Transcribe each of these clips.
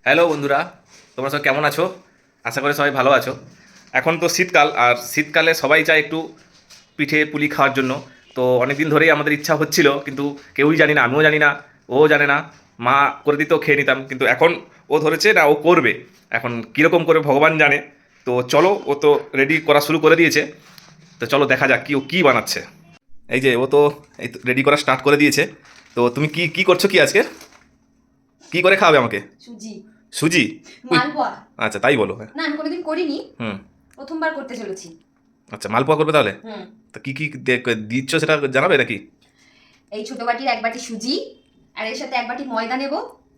Hello বন্ধুরা, তোমরা সব কেমন আছো? আশা করি সবাই ভালো আছো। এখন তো শীতকাল, আর শীতকালে সবাই চায় একটু পিঠে পুলি খাওয়ার জন্য। তো অনেক দিন ধরেই আমাদের ইচ্ছা হচ্ছিল, কিন্তু কেউই জানি না, আমিও জানি না, ও জানে না। মা করে দিতেও খেয়ে নিতাম, কিন্তু এখন ও ধরেছে না, ও করবে। এখন কীরকম করে ভগবান জানে। তো চলো, ও তো রেডি করা শুরু করে দিয়েছে। তো চলো দেখা যাক কি ও কী বানাচ্ছে। এই যে ও তো এই রেডি করা স্টার্ট করে দিয়েছে। তো তুমি কি কি করছো কি আজকে? কি করে খাওয়াবে আমাকে? সুজি সুজি? উই, মালপোয়া। আচ্ছা তাই বলো, হ্যাঁ। না, আমি কোনোদিন করিনি, হুম। প্রথমবার করতে চলেছি। আচ্ছা, মালপোয়া করবে তাহলে? হুম। তো কি কি দিচ্ছ সেটা জানাবে নাকি? এই ছোট বাটির এক বাটি সুজি, আর এর সাথে এক বাটি ময়দা নেব।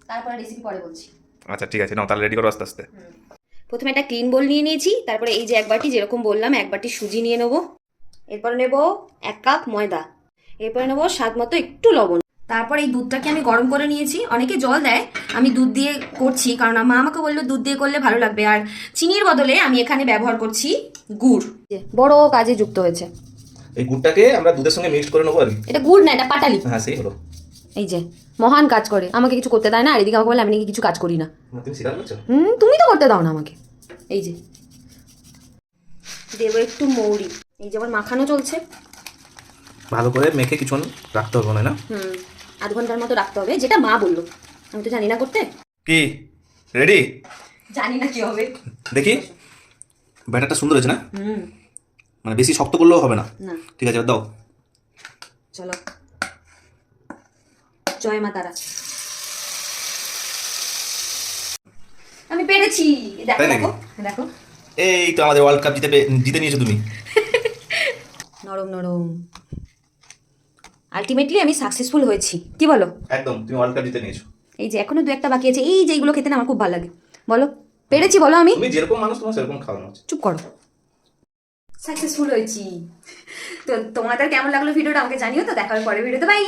তারপরে রেসিপি পরে বলছি। আচ্ছা ঠিক আছে, নাও তাহলে রেডি করো আস্তে আস্তে। প্রথমে একটা ক্লিন বোল নিয়ে নিয়েছি, তারপরে এই যে এক বাটি, যেরকম বললাম, এক বাটি সুজি নিয়ে নেব। এরপরে নেব 1 কাপ ময়দা। এরপরে নেব স্বাদ মতো একটু লবণ। তারপর এই দুধটাকে আমি গরম করে নিয়েছি। অনেকে জল দেয়, আমি দুধ দিয়ে করছি, কারণ মা আমাকে বললো দুধ দিয়ে করলে ভালো লাগবে। আর চিনির বদলে আমি এখানে ব্যবহার করছি গুড়। বড় কাজে যুক্ত হয়েছে। এই গুড়টাকে আমরা দুধের সঙ্গে মিক্সড করে নেবো আর কি। এটা গুড় না, এটা পাটালি। হ্যাঁ সেই হলো। এই যে মহান কাজ করে, আমাকে কিছু করতে দেয় না, আর এদিকে আমাকে বলে আমি নাকি কিছু কাজ করি না। তুমি স্বীকার করছো? তুমি তো করতে দাও না আমাকে। এই যে দেবো একটু মৌরি। এই যে আমার মাখানো চলছে। ভালো করে মেখে কিছুক্ষণ রাখতে হবে না? 1/2 ঘন্টার মতো রাখতে হবে, যেটা মা বললো। আমি তো জানি না করতে। কি রেডি? জানি না কি হবে। দেখি, ব্যাটারটা সুন্দর হয়েছে না? হুম। মানে বেশি শক্ত করলেও হবে না। না। ঠিক আছে, এবার দাও। চলো, জয় মা তারা। আমি পেরেছি। দেখো তাই নাকি? দেখো দেখো। এই তো আমাদের ওয়ার্ল্ড কাপ জিতে নিয়েছো তুমি। নরম নরম। আলটিমেটলি আমি সাকসেসফুল হয়েছি, কি বলো? একদম, তুমি ওয়ার্ল্ড কাপ জিতে নিয়েছো। এই যে এখনো 2-1টা বাকি আছে, এই যে এইগুলো খেতে না আমার খুব ভালো লাগে। বলো, পেরেছি বলো। আমি তুমি যেরকম মানুষ তোমার সেরকম খাওয়ানো হচ্ছে। চুপ করো। সাকসেসফুল হয়েছি। তো তোমাদের কেমন লাগলো ভিডিওটা আমাকে জানিও। তো দেখা হবে পরের ভিডিওতে, বাই।